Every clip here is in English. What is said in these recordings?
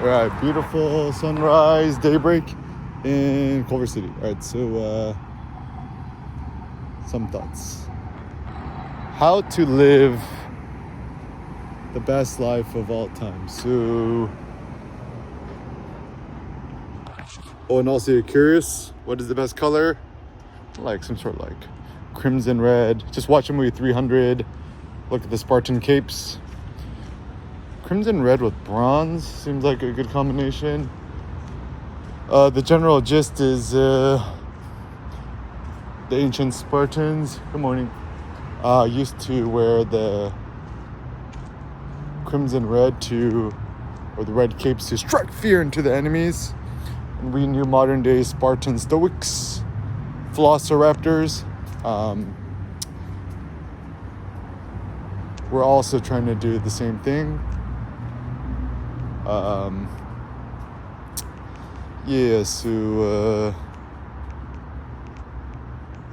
All right, beautiful sunrise, daybreak in Culver City. All right, so some thoughts. How to live the best life of all time. So, and also you're curious, what is the best color? Like some sort of like crimson red. Just watch the movie 300. Look at the Spartan capes. Crimson red with bronze seems like a good combination. The general gist is the ancient Spartans, good morning, used to wear the crimson red or the red capes to strike fear into the enemies. And we knew modern day Spartan Stoics, Velociraptors. We're also trying to do the same thing.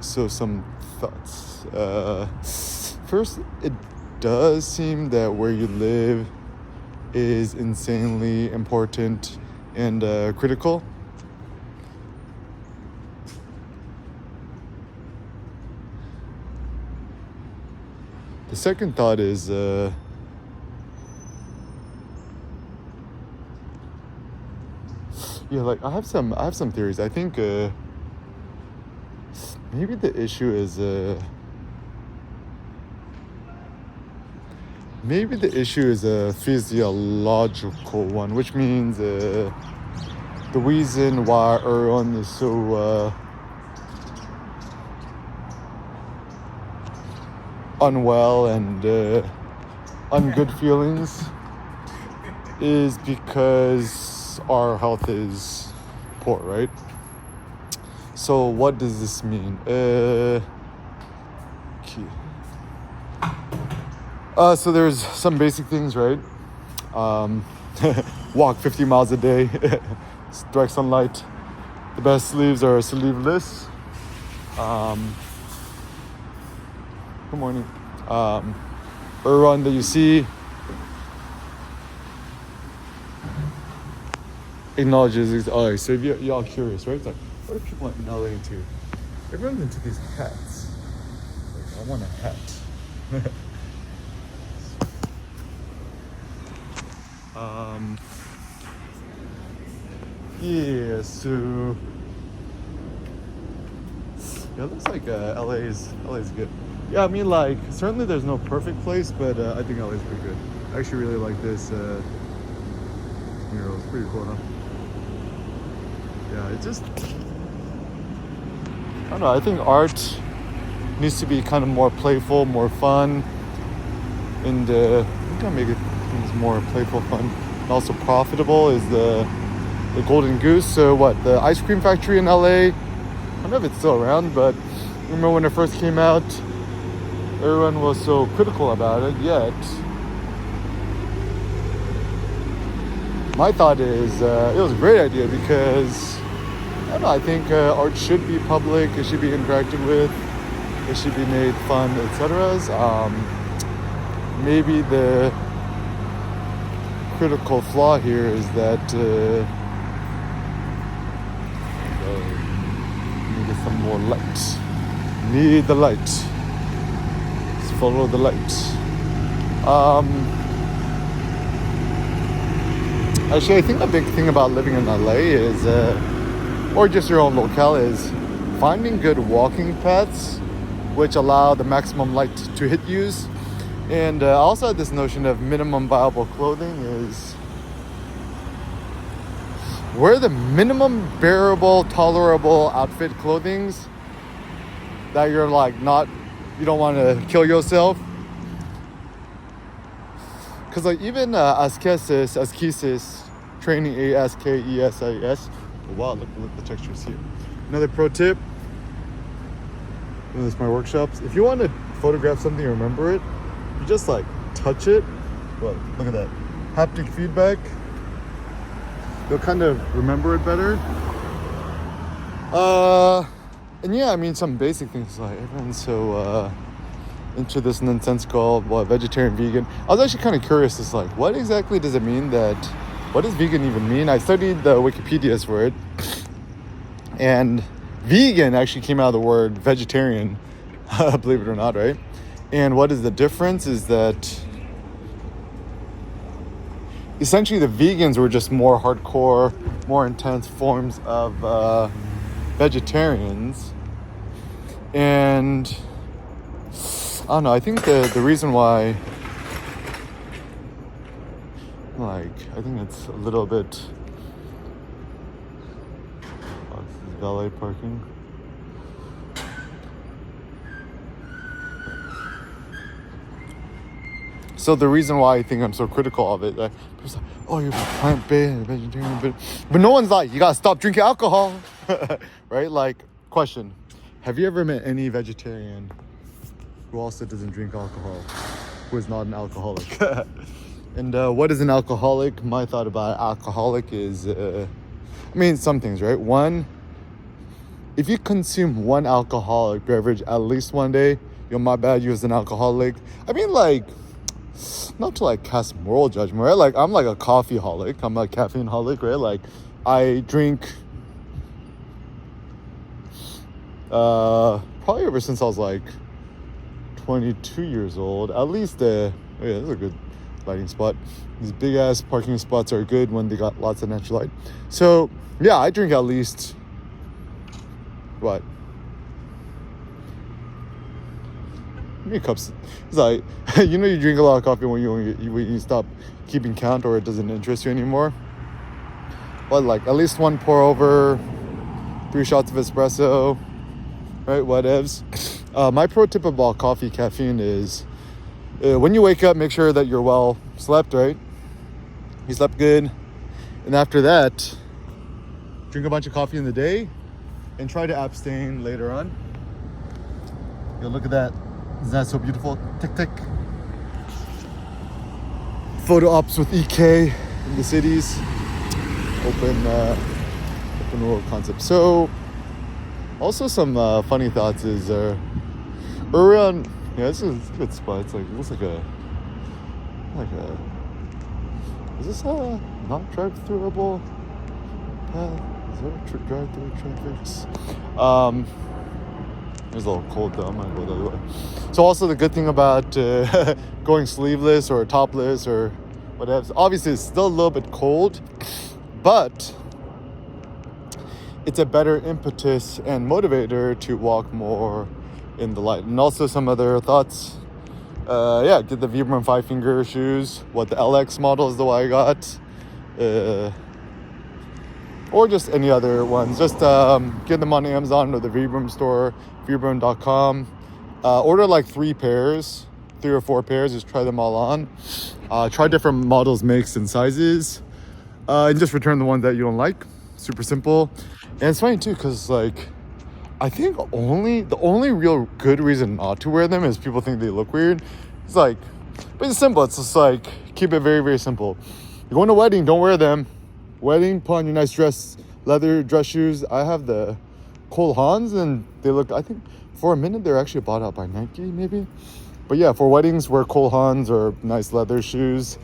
So some thoughts. First, it does seem that where you live is insanely important and critical. The second thought is I have some theories. I think maybe the issue is a physiological one, which means the reason why everyone is so unwell and ungood feelings is because our health is poor, right? So what does this mean? So there's some basic things, right? Walk 50 miles a day, direct sunlight. The best sleeves are sleeveless. Good morning. Everyone that you see acknowledges. Oh, so if y'all curious, right? It's like, what are people in LA into? Everyone's into these hats. Like, I want a hat. So it looks like LA's good. Yeah, I mean, like, certainly there's no perfect place, but I think LA's pretty good. I actually really like this mural. It's pretty cool, huh? Yeah, it just, I don't know, I think art needs to be kind of more playful, more fun, and we gotta make things more playful, fun, and also profitable is the Golden Goose. So what, the ice cream factory in LA, I don't know if it's still around, but remember when it first came out, everyone was so critical about it, yet my thought is it was a great idea because I don't know, I think art should be public, it should be interacted with, it should be made fun, etc. Maybe the critical flaw here is that need some more light. Need the light. Let's follow the light. Actually, I think a big thing about living in LA is, or just your own locale, is finding good walking paths which allow the maximum light to hit you. And also this notion of minimum viable clothing is wear the minimum bearable, tolerable outfit clothings that you're like you don't want to kill yourself. Because like even ascesis, training, ASKESIS. Wow, look at the textures here. Another pro tip. This is my workshops. If you want to photograph something and remember it, you just like touch it. Well, look at that. Haptic feedback. You'll kind of remember it better. And yeah, I mean some basic things like everyone's so into this nonsensical vegetarian vegan. I was actually kind of curious. It's like, what exactly does it mean that what does vegan even mean? I studied the Wikipedia's for it, and vegan actually came out of the word vegetarian, believe it or not, right? And what is the difference is that essentially the vegans were just more hardcore, more intense forms of vegetarians. And I don't know, I think the reason why, like, I think it's a little bit, oh, this is valet parking. So the reason why I think I'm so critical of it, like, people's like, oh, you're plant-based, vegetarian, but no one's like, you gotta stop drinking alcohol, right? Like, question, have you ever met any vegetarian who also doesn't drink alcohol, who is not an alcoholic? And what is an alcoholic? My thought about alcoholic is, I mean, some things, right? One, if you consume one alcoholic beverage at least one day, my bad, you as an alcoholic. I mean, like, not to like cast moral judgment, right? Like, I'm like a coffee-holic, I'm a caffeine-holic, right? Like, I drink probably ever since I was like 22 years old, at least. Oh yeah, this is a good lighting spot. These big ass parking spots are good when they got lots of natural light. So yeah, I drink at least what, how many cups? It's like, you know, you drink a lot of coffee when you stop keeping count or it doesn't interest you anymore. But like at least one pour over, 3 shots of espresso, right? Whatevs. My pro tip about coffee caffeine is when you wake up, make sure that you're well slept, right? You slept good. And after that, drink a bunch of coffee in the day and try to abstain later on. Yo, look at that. Isn't that so beautiful? Tick, tick. Photo ops with EK in the cities. Open world concept. So, also some funny thoughts is around, yeah, this is a good spot. It's like, it looks like a, is this a not drive-throughable path? Is there a drive-through traffic? It's a little cold though, I'm gonna go the other way. So also the good thing about going sleeveless or topless or whatever, obviously it's still a little bit cold, but it's a better impetus and motivator to walk more in the light. And also some other thoughts, yeah, get the Vibram 5-finger shoes, what the LX model is the one I got, or just any other ones. Just get them on Amazon or the Vibram store, Vibram.com. Order like 3 or 4 pairs, just try them all on. Try different models, makes, and sizes. And just return the ones that you don't like. Super simple. And it's funny too, because like, I think the only real good reason not to wear them is people think they look weird. It's like, but it's simple. It's just like, keep it very, very simple. You're going to a wedding, don't wear them. Wedding, put on your nice dress, leather dress shoes. I have the Cole Haans, and they look, I think for a minute they're actually bought out by Nike maybe. But yeah, for weddings, wear Cole Haans or nice leather shoes.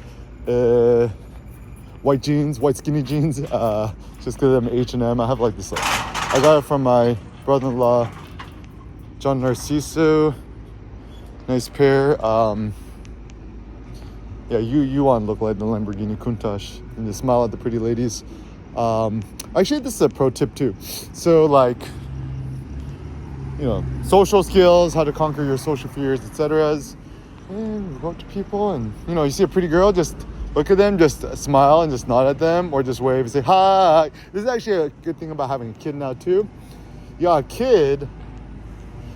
White jeans, white skinny jeans. Just because I'm H&M. I have like this, I got it from my brother-in-law, John Narciso. Nice pair. Yeah, you want to look like the Lamborghini Countach and just smile at the pretty ladies. Actually, this is a pro tip too. So like, you know, social skills, how to conquer your social fears, etc. And go up to people and, you know, you see a pretty girl, just look at them, just smile and just nod at them or just wave and say, hi. This is actually a good thing about having a kid now too. Yeah, a kid,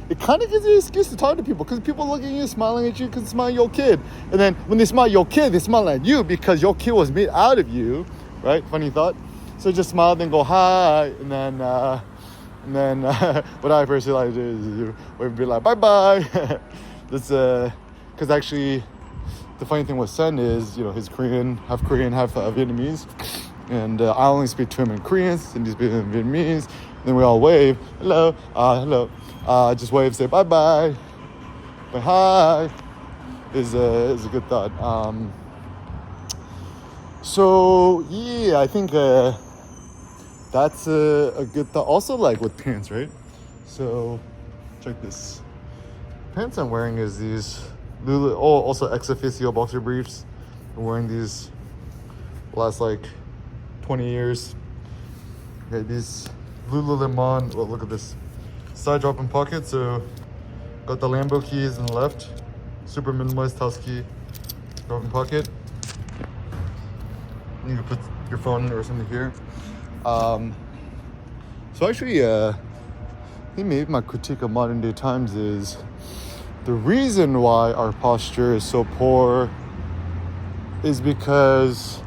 it kind of gives you an excuse to talk to people because people look at you, smiling at you because it's smiling your kid. And then when they smile at your kid, they smile at you because your kid was made out of you, right? Funny thought. So just smile, then go hi, and then what I personally like to do is be like, bye-bye. That's because actually the funny thing with Sen is, you know, he's Korean, half Vietnamese. And I only speak to him in Korean, and he speaks in Vietnamese. Then we all wave, hello, hello. Just wave, say bye-bye. But hi is a good thought. So yeah, I think that's a good thought. Also, like with pants, right? So check this. Pants I'm wearing is these Lulu. Oh, also ex officio boxer briefs. I'm wearing these last like 20 years. Okay, these Lululemon. Well, look at this side dropping pocket. So got the Lambo keys in the left. Super minimalist house key dropping pocket. You can put your phone or something here. So actually, I think maybe my critique of modern day times is the reason why our posture is so poor is because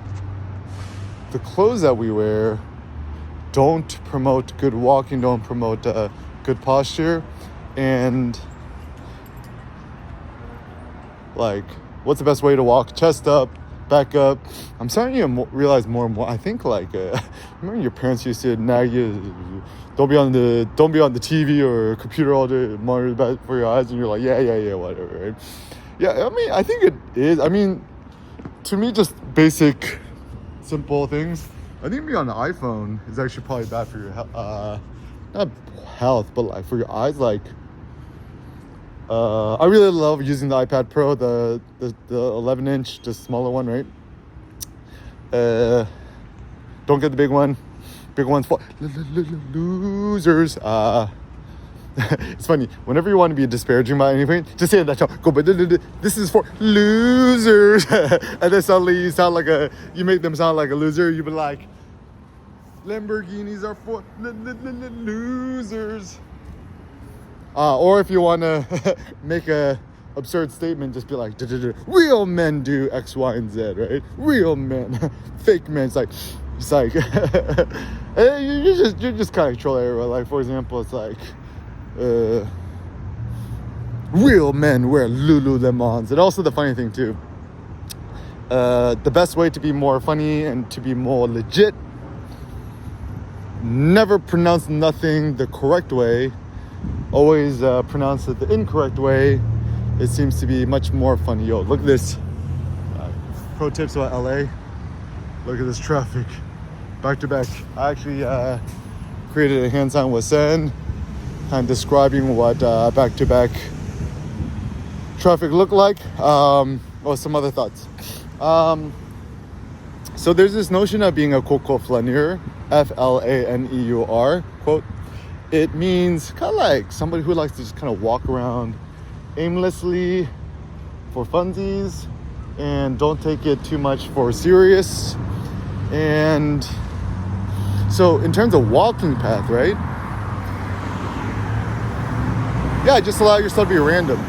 the clothes that we wear don't promote good walking, don't promote good posture, and like, what's the best way to walk? Chest up, back up. I'm starting to realize more and more. I think like, remember your parents used to nag you, don't be on the TV or computer all day, monitor bad for your eyes, and you're like, yeah, whatever, right? Yeah, I mean, I think it is. I mean, to me, just basic, simple things. I think being on the iPhone is actually probably bad for your not health, but like for your eyes. Like, I really love using the iPad Pro, the 11-inch, the smaller one, right? Don't get the big one. Big one's for losers. It's funny. Whenever you want to be disparaging about anything, just say that. Go, but this is for losers. And then suddenly you make them sound like a loser. You be like, Lamborghinis are for losers. Or if you want to make a absurd statement, just be like, real men do X, Y, and Z, right? Real men, fake men. It's like you're just kind of trolling everyone. Like, for example, it's like real men wear Lululemons. And also the funny thing too, the best way to be more funny and to be more legit, never pronounce nothing the correct way. Always pronounce it the incorrect way. It seems to be much more funny. Yo, look at this. Pro tips about LA. Look at this traffic. Back to back. I actually created a hand sign with Sen, kind of describing what back to back traffic looked like. Or some other thoughts. So there's this notion of being a quote flaneur, FLANEUR, quote. It means kind of like somebody who likes to just kind of walk around aimlessly for funsies and don't take it too much for serious. And so in terms of walking path, right? Yeah, just allow yourself to be random.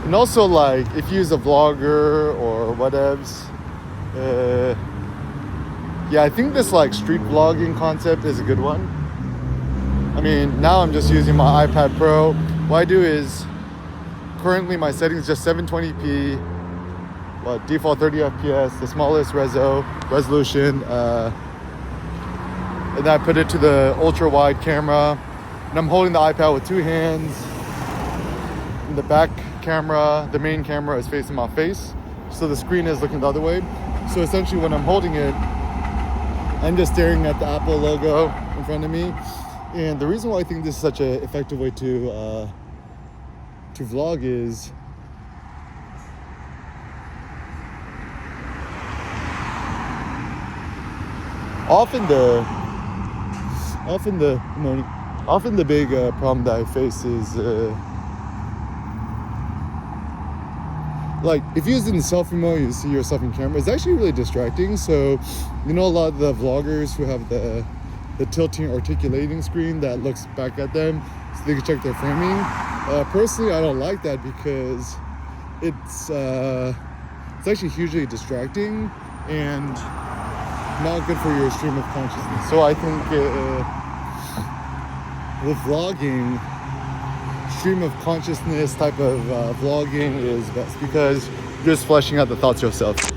And also, like, if you use a vlogger or whatevs, yeah, I think this like street vlogging concept is a good one. I mean, now I'm just using my iPad Pro. What I do is, currently my settings just 720p, default 30 FPS, the smallest resolution, and then I put it to the ultra wide camera, and I'm holding the iPad with two hands. In the back camera, the main camera is facing my face, so the screen is looking the other way. So essentially when I'm holding it, I'm just staring at the Apple logo in front of me. And the reason why I think this is such an effective way to vlog is often the big problem that I face is like, if you're using selfie mode, you see yourself in camera, it's actually really distracting. So, you know, a lot of the vloggers who have the tilting articulating screen that looks back at them so they can check their framing. Personally, I don't like that because it's actually hugely distracting and not good for your stream of consciousness. So I think with vlogging, stream of consciousness type of vlogging is best because you're just fleshing out the thoughts yourself. Kind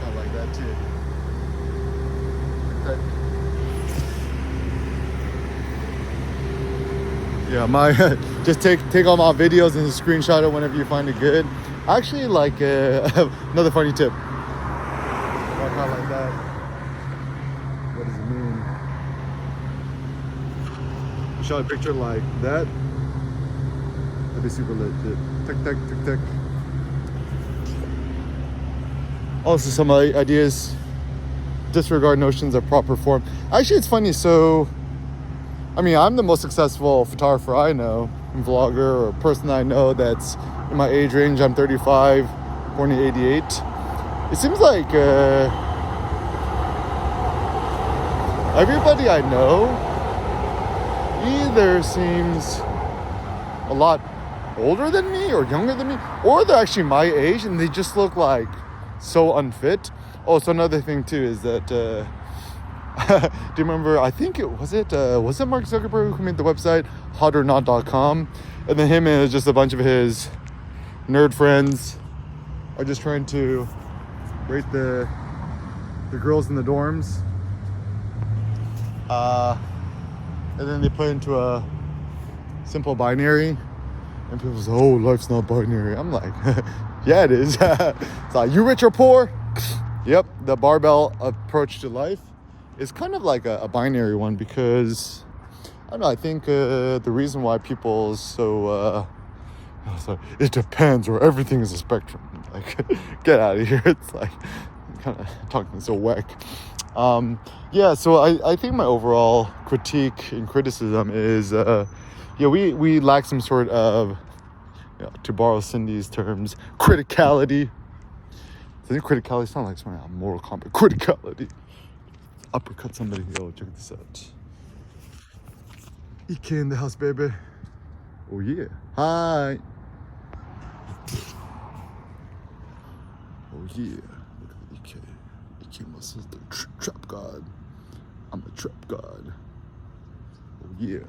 of like that too. Okay. Yeah, my just take all my videos and screenshot it whenever you find it good. Actually, like another funny tip. Walk out like that. What does it mean? You shot a picture like that. That'd be super legit. Tick tick tick tick. Also, some ideas. Disregard notions of proper form. Actually, it's funny. So, I mean, I'm the most successful photographer I know, vlogger, or person I know that's in my age range. I'm 35, born in '88. It seems like everybody I know either seems a lot older than me or younger than me, or they're actually my age and they just look like so unfit. Oh, so another thing too is that do you remember, I think was it Mark Zuckerberg who made the website hotornot.com, and then him and just a bunch of his nerd friends are just trying to rate the girls in the dorms, and then they put into a simple binary, and people say, oh, life's not binary. I'm like, yeah, it is. It's like, you rich or poor? Yep, the barbell approach to life is kind of like a binary one, because I don't know, I think the reason why people so it depends, or everything is a spectrum. Like, get out of here. It's like kind of talking so whack. Yeah, so I think my overall critique and criticism is we lack some sort of, to borrow Cindy's terms, criticality. I think criticality sounds like something on Mortal Kombat. Criticality. Uppercut somebody. Yo, check this out. EK in the house, baby. Oh yeah. Hi. Oh yeah. Look at the EK. EK muscles, the trap god. I'm a trap god. Oh yeah.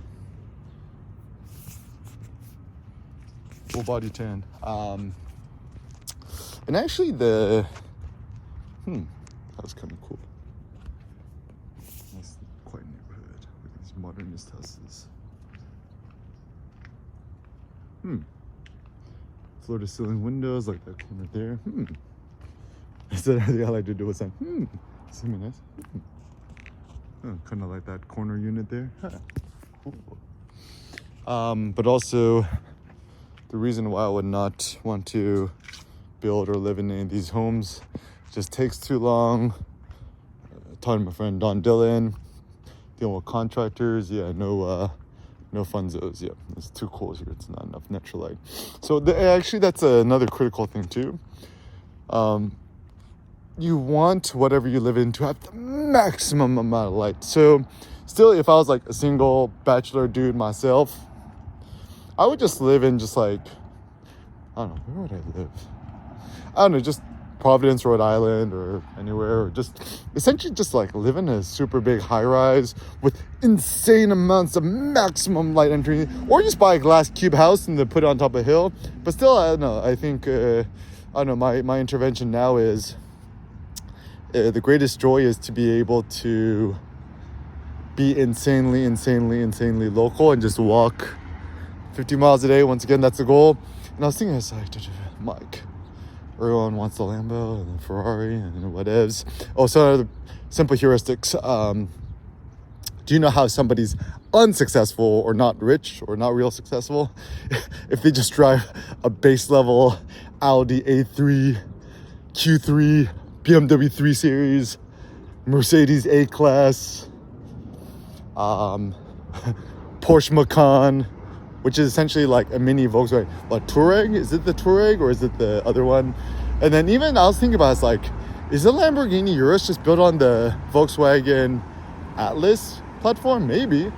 Full body tan. And actually that was kind of cool. Nice, quiet neighborhood with these modernist houses. Floor to ceiling windows, like that corner there. Instead of the all I did was say, see me nice. Kind of like that corner unit there. But also, the reason why I would not want to build or live in any of these homes just takes too long. Talking to my friend Don Dillon, dealing with contractors. Yeah, no funzos. Yeah, it's too cold here. It's not enough natural light. So actually, that's another critical thing too. You want whatever you live in to have the maximum amount of light. So still, if I was like a single bachelor dude myself, I would just live in just like, I don't know, where would I live? I don't know, just Providence, Rhode Island, or anywhere, or just essentially just like live in a super big high rise with insane amounts of maximum light entering, or just buy a glass cube house and then put it on top of a hill. But still, I don't know, I think, my intervention now is the greatest joy is to be able to be insanely local and just walk 50 miles a day. Once again, that's the goal. And I was thinking, it's like, Mike, everyone wants the Lambo and the Ferrari and whatevs. Oh, so other simple heuristics. Do you know how somebody's unsuccessful or not rich or not real successful if they just drive a base level Audi A3, Q3, BMW 3 Series, Mercedes A-Class, Porsche Macan, which is essentially like a mini Volkswagen. What, Touareg? Is it the Touareg or is it the other one? And then even I was thinking about, it's like, is the Lamborghini Urus just built on the Volkswagen Atlas platform? Maybe.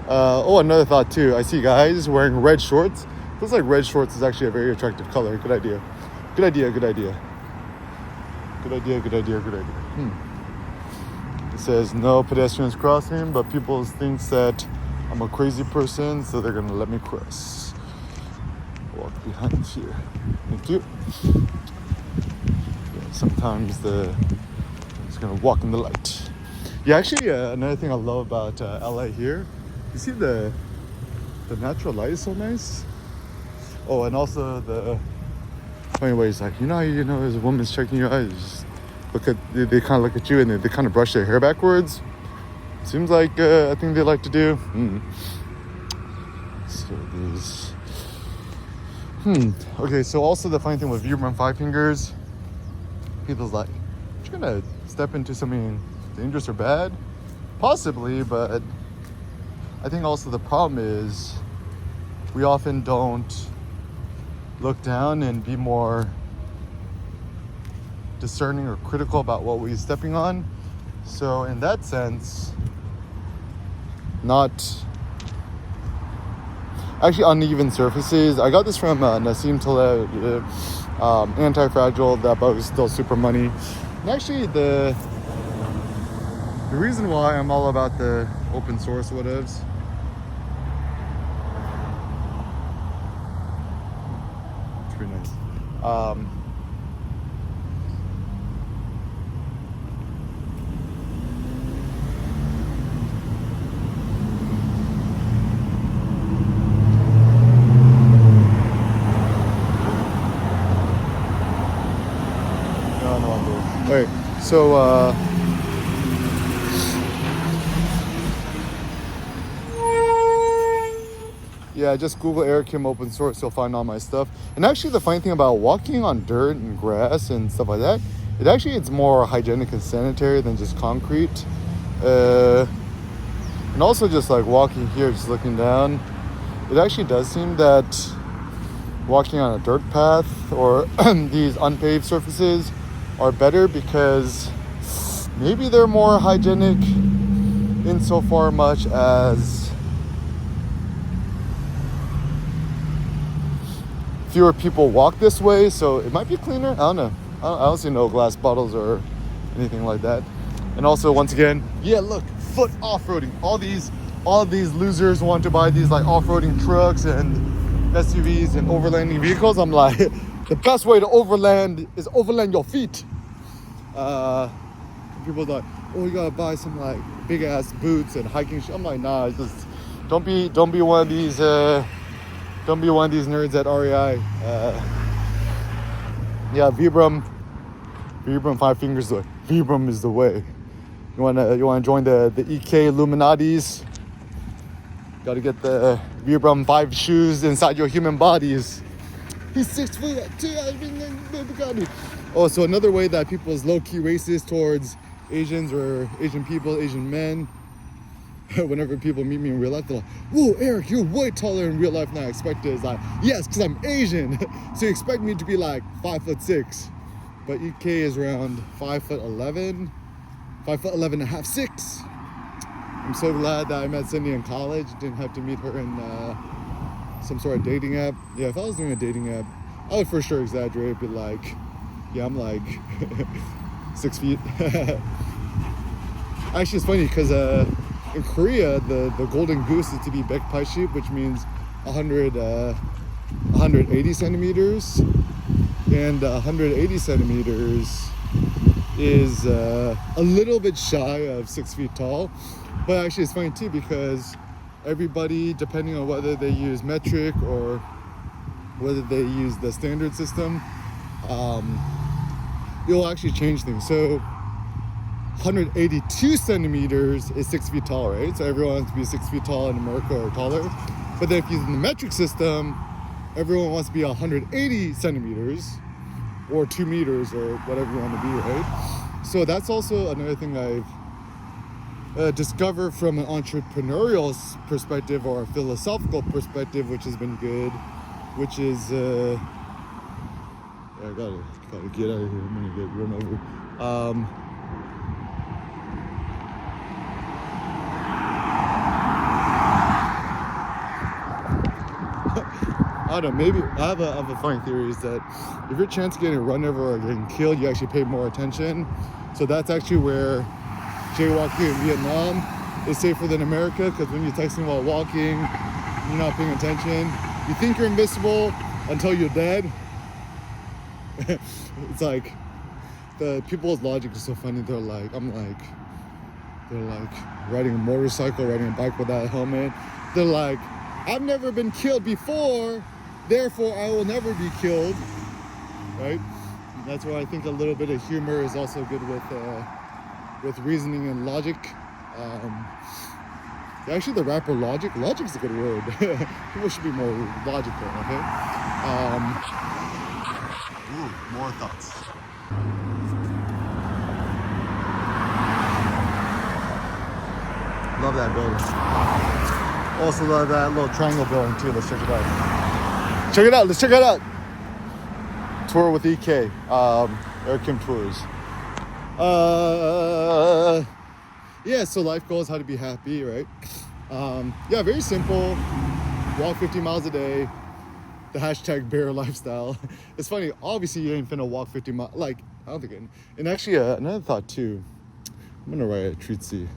Another thought too. I see guys wearing red shorts. Feels like red shorts is actually a very attractive color. Good idea. It says no pedestrians crossing, but people think that I'm a crazy person, so they're gonna let me cross. Walk behind here. Thank you. Yeah, sometimes it's gonna walk in the light. Yeah, actually, another thing I love about LA here, you see the The natural light is so nice. Oh, and also the funny way is like, you know how you know as a woman's checking your eyes, just look at they kind of look at you and they kind of brush their hair backwards. Seems like I think they like to do. So there's okay, so also the funny thing with Vibram Five Fingers, people's like, you're gonna step into something dangerous or bad? Possibly, but I think also the problem is we often don't look down and be more discerning or critical about what we're stepping on. So in that sense, not actually uneven surfaces. I got this from Nassim Taleb, Anti-Fragile. That bug is still super money. And actually the reason why I'm all about the open source whatevs, it's pretty nice. Alright, so yeah, just Google Eric Kim open source, you'll find all my stuff. And actually the funny thing about walking on dirt and grass and stuff like that, it's more hygienic and sanitary than just concrete. And also just like walking here, just looking down, it actually does seem that walking on a dirt path or these unpaved surfaces are better because maybe they're more hygienic insofar much as fewer people walk this way, so it might be cleaner. I don't know. I don't see no glass bottles or anything like that. And also, once again, yeah, look, foot off-roading. All these losers want to buy these like off-roading trucks and SUVs and overlanding vehicles. I'm like, the best way to overland is overland your feet. People are like, oh, you gotta buy some like big ass boots and hiking shoes. I'm like, nah, just don't be one of these nerds at REI. Yeah, Vibram Five Fingers. Vibram is the way. You wanna join the EK Illuminatis? Got to get the Vibram 5 shoes inside your human bodies. He's 6 foot 2. Oh, so another way that people is low-key racist towards Asians or Asian people, Asian men. Whenever people meet me in real life, they're like, whoa, Eric, you're way taller in real life than I expected. It's like, yes, because I'm Asian. So you expect me to be like 5'6". But EK is around 5'11", 5'11 and a half, 6. I'm so glad that I met Cindy in college. Didn't have to meet her in some sort of dating app. Yeah, if I was doing a dating app, I would for sure exaggerate, but like, yeah, I'm like 6 feet. Actually, it's funny because in Korea, the golden goose is to be baekpae sheep, which means 180 centimeters, and 180 centimeters is a little bit shy of 6 feet tall. But actually it's funny too because everybody, depending on whether they use metric or whether they use the standard system, it'll actually change things. So 182 centimeters is 6 feet tall, right? So everyone wants to be 6 feet tall in America or taller. But then if you're using the metric system, everyone wants to be 180 centimeters or 2 meters or whatever you want to be, right? So that's also another thing I've discovered from an entrepreneurial perspective or a philosophical perspective, which has been good, which is yeah, I gotta get out of here. I'm gonna get run over. I don't know, maybe I have a funny theory is that if your chance of getting run over or getting killed, you actually pay more attention. So that's actually where jaywalking in Vietnam is safer than America, because when you're texting while walking, you're not paying attention. You think you're invisible until you're dead. It's like the people's logic is so funny. They're like riding a motorcycle, riding a bike without a helmet. They're like, I've never been killed before, therefore I will never be killed, right? That's why I think a little bit of humor is also good with reasoning and logic. Actually, the rapper Logic's a good word. People should be more logical, okay? More thoughts. Love that building. Also love that little triangle building too. Let's check it out. Let's check it out. Tour with EK. Air Kim Tours. Yeah, so life goals, how to be happy, right? Yeah, very simple. Walk 50 miles a day. The hashtag bear lifestyle. It's funny, obviously you ain't finna walk 50 miles. Like, I don't think it. And actually, another thought too. I'm gonna write a treatise.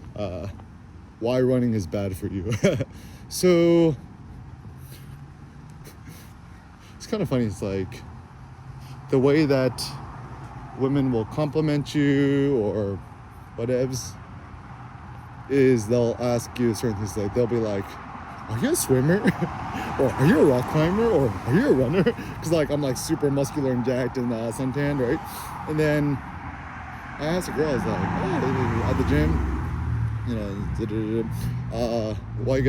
Why running is bad for you. So, it's kind of funny. It's like the way that women will compliment you or whatevs is they'll ask you certain things. Like they'll be like, are you a swimmer? Or are you a rock climber? Or are you a runner? Because like I'm like super muscular and jacked and suntanned, right? And then I asked a girl, I was like, oh, at the gym, you know, why you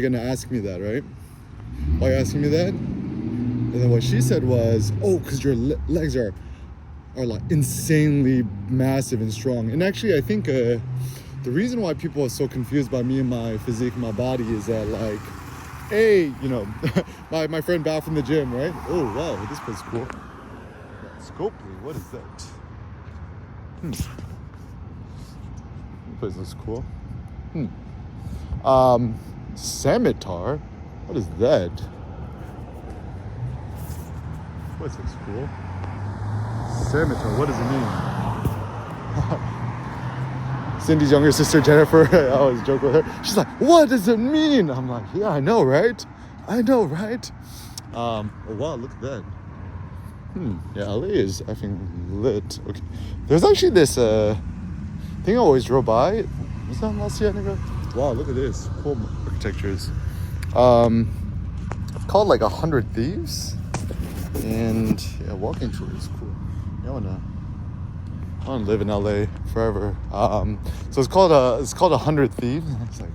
gonna ask me that, right? Why are you asking me that? And then what she said was, oh, because your legs are like insanely massive and strong. And actually, I think the reason why people are so confused by me and my physique, my body, is that like, hey, you know, my friend Bao from the gym, right? Oh wow, this place is cool. Scopely, what is that? This place looks cool. Scimitar, what is that? This looks cool. Scimitar, what does it mean? Cindy's younger sister Jennifer, I always joke with her. She's like, what does it mean? I'm like, yeah, I know, right? Oh wow, look at that. Yeah, LA is effing lit. Okay, there's actually this thing I always drove by. Was that in La Cienega? Wow, look at this. Cool architectures. It's called like 100 Thieves. And yeah, walking tour is cool. Yeah, I wanna live in LA forever. So it's called 100 Thieves. And it's like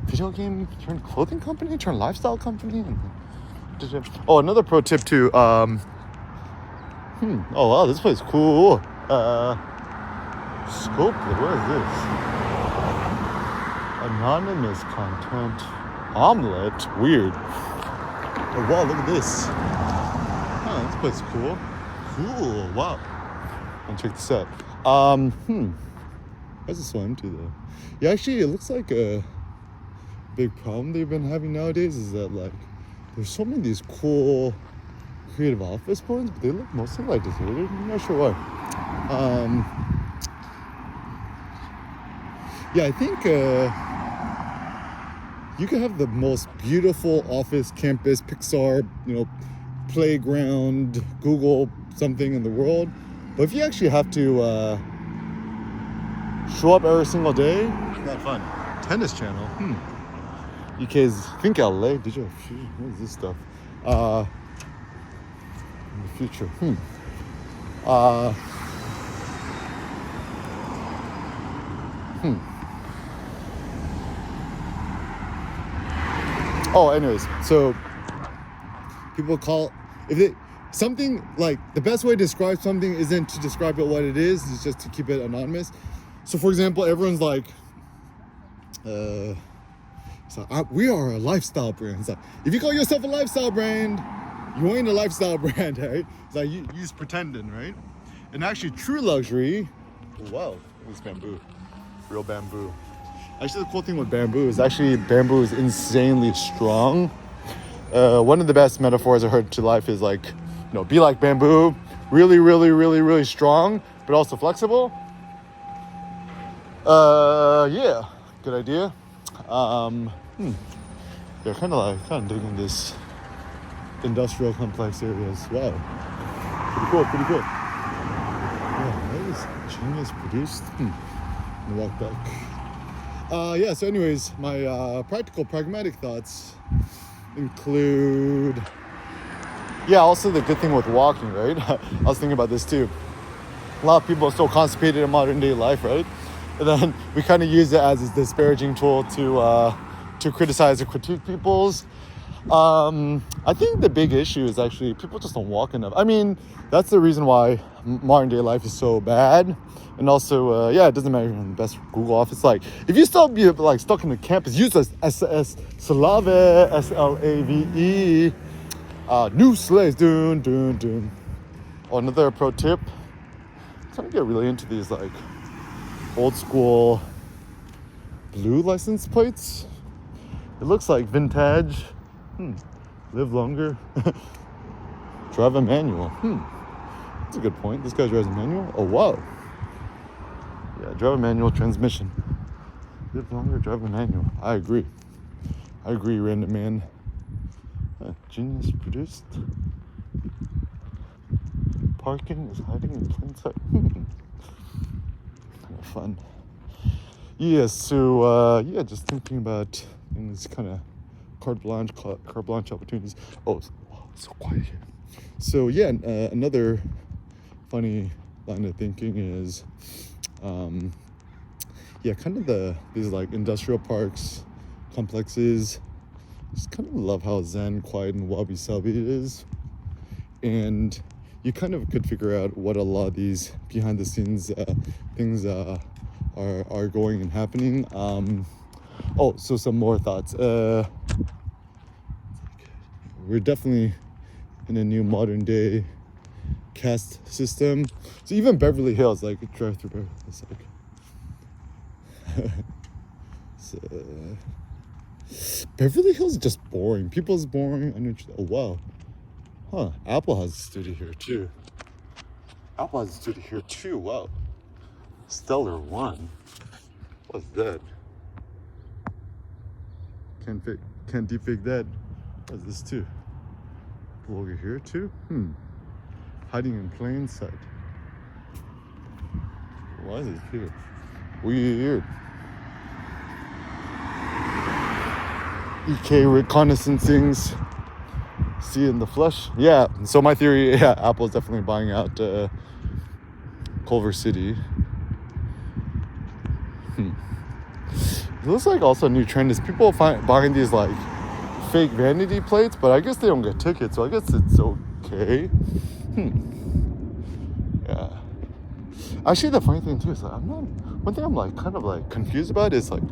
video game turned clothing company, turned lifestyle company. Oh, another pro tip too. Oh wow, this place is cool. Scopely, what is this? Anonymous content. Omelet, weird. Oh wow, look at this. Oh, this place is cool. Cool, wow. I'll check this out. How's this so empty though? Yeah, actually, it looks like a big problem they've been having nowadays is that like there's so many of these cool creative office buildings, but they look mostly like deserted. I'm not sure why. Yeah, I think you can have the most beautiful office, campus, Pixar, you know, playground, Google something in the world, but if you actually have to show up every single day, it's not fun. Tennis Channel. UK's, I think LA. Did you? What is this stuff? In the future. Oh, anyways, so people call something like the best way to describe something isn't to describe it what it is, it's just to keep it anonymous. So for example, everyone's like, we are a lifestyle brand. It's like, if you call yourself a lifestyle brand, you ain't a lifestyle brand, right? It's like you just pretending, right? And actually true luxury, wow, it's bamboo, real bamboo. Actually, the cool thing with bamboo is insanely strong. One of the best metaphors I heard to life is like, you know, be like bamboo, really, really, really, really strong, but also flexible. Yeah, good idea. Yeah, kind of digging this industrial complex areas. Wow, pretty cool. Yeah, that is genius produced. Walk back. Yeah, so anyways, my practical, pragmatic thoughts include, yeah, also the good thing with walking, right? I was thinking about this too. A lot of people are so constipated in modern day life, right? And then we kind of use it as a disparaging tool to criticize or critique people's. I think the big issue is actually people just don't walk enough. I mean, that's the reason why modern day life is so bad. And also, yeah, it doesn't matter in the best Google Office. Like, if you still be like stuck in the campus, use Slave, SLAVE, new slaves, dun dun dun. Oh, another pro tip. I'm trying to get really into these like old school blue license plates. It looks like vintage. Live longer. Drive a manual. That's a good point. This guy drives a manual. Oh wow. Yeah, drive a manual transmission. Live longer, drive a manual. I agree, random man. Genius produced. Parking is hiding in plain sight. Kind of fun. Yeah, so yeah, just thinking about things, kind of carte blanche opportunities. Oh, it's so quiet here. So yeah, another funny line of thinking is, yeah, kind of these like industrial parks, complexes. Just kind of love how zen, quiet, and wabi-sabi it is. And you kind of could figure out what a lot of these behind the scenes things are going and happening. Oh, so some more thoughts. We're definitely in a new modern day caste system. So even Beverly Hills, like drive through Beverly Hills, like so, Beverly Hills is just boring. People's boring. Oh wow. Huh. Apple has a studio here too. Wow. Stellar One. What's that? Can't deepfake that. What's this too? Blogger here too? Hiding in plain sight. Why is it here? Weird. EK reconnaissancings. See it in the flesh. Yeah. So my theory, yeah, Apple's definitely buying out Culver City. It looks like also a new trend is people buying these like fake vanity plates, but I guess they don't get tickets, so I guess it's okay. Yeah. Actually, the funny thing too is one thing I'm like kind of like confused about is like,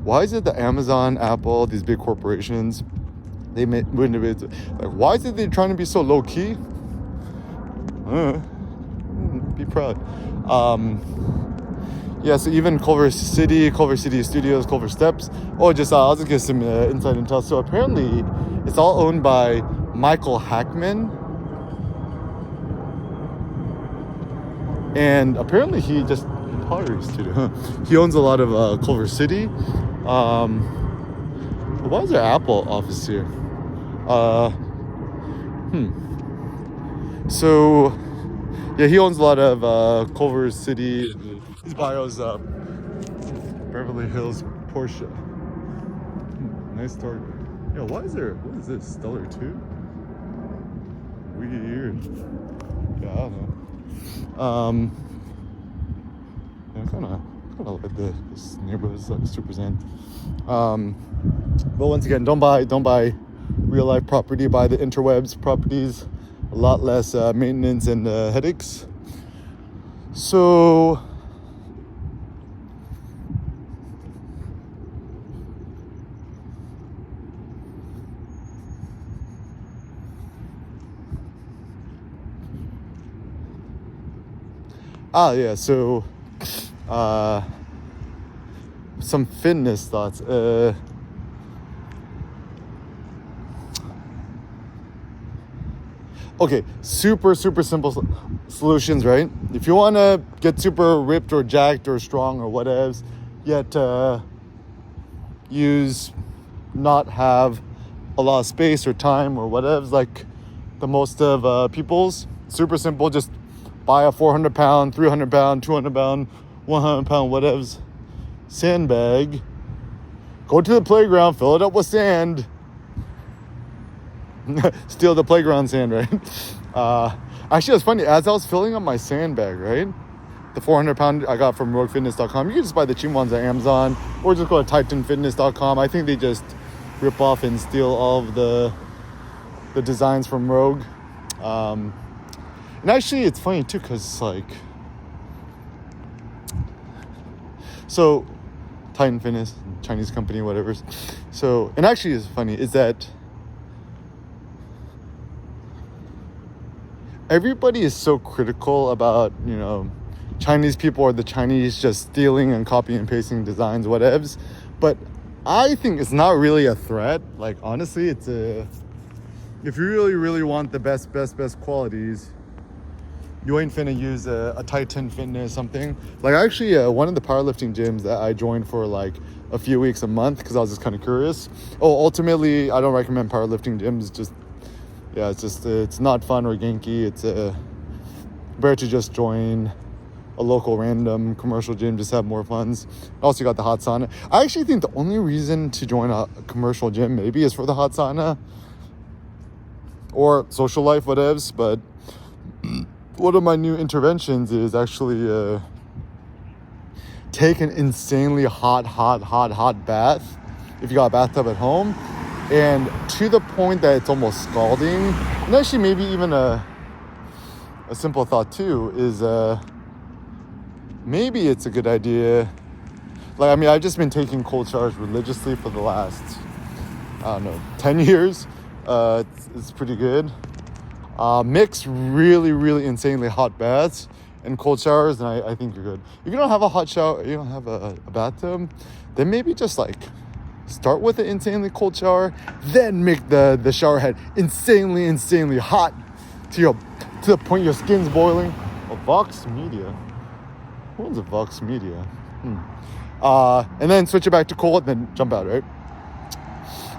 why is it that Amazon, Apple, these big corporations, like, why is it they're trying to be so low key? Be proud. Yeah, so even Culver City Studios, Culver Steps. Oh, just I'll just give some inside intel. So apparently, it's all owned by Michael Hackman, and apparently he just Pottery Studio. He owns a lot of Culver City. Why is there Apple office here? So yeah, he owns a lot of Culver City. His bio's Beverly Hills Porsche. Nice Target. Yo, what is this? Stellar 2? Weird. Yeah, I don't know. Yeah, I kind of like this neighborhood. It's like super zen. But once again, don't buy real life property. Buy the interwebs properties. A lot less maintenance and headaches. So yeah, so some fitness thoughts. Okay, super simple solutions, right? If you want to get super ripped or jacked or strong or whatever, yet not have a lot of space or time or whatever, like the most of people's, super simple, just buy a 400 pound, 300 pound, 200 pound, 100 pound, whatever's sandbag, Go to the playground, fill it up with sand. Steal the playground sand, right? Actually, it's funny. As I was filling up my sandbag, right? The 400-pound I got from roguefitness.com. You can just buy the cheap ones at Amazon or just go to titanfitness.com. I think they just rip off and steal all of the designs from Rogue. And actually, it's funny too, because like, so Titan Fitness, Chinese company, whatever. So, and actually, it's funny is that everybody is so critical about, you know, Chinese people or the Chinese just stealing and copying and pasting designs, whatevs. But I think it's not really a threat. Like, honestly, it's a, if you really, really want the best qualities, you ain't finna use a Titan Fitness something. Like, actually, one of the powerlifting gyms that I joined for like a few weeks, a month, because I was just kind of curious. Oh, ultimately, I don't recommend powerlifting gyms. Just, yeah, it's just, it's not fun or ganky. It's better to just join a local random commercial gym, just have more funds. Also got the hot sauna. I actually think the only reason to join a commercial gym maybe is for the hot sauna or social life, whatevs. But one of my new interventions is actually take an insanely hot bath if you got a bathtub at home, and to the point that it's almost scalding. And actually maybe even a simple thought too is maybe it's a good idea. Like, I mean, I've just been taking cold showers religiously for the last, I don't know, 10 years. It's pretty good. Mix really insanely hot baths and cold showers, and I think you're good. If you don't have a hot shower, you don't have a bathtub, then maybe just like start with an insanely cold shower, then make the shower head insanely hot to the point your skin's boiling. Oh, Vox Media. Who owns a Vox Media? And then switch it back to cold, then jump out, right?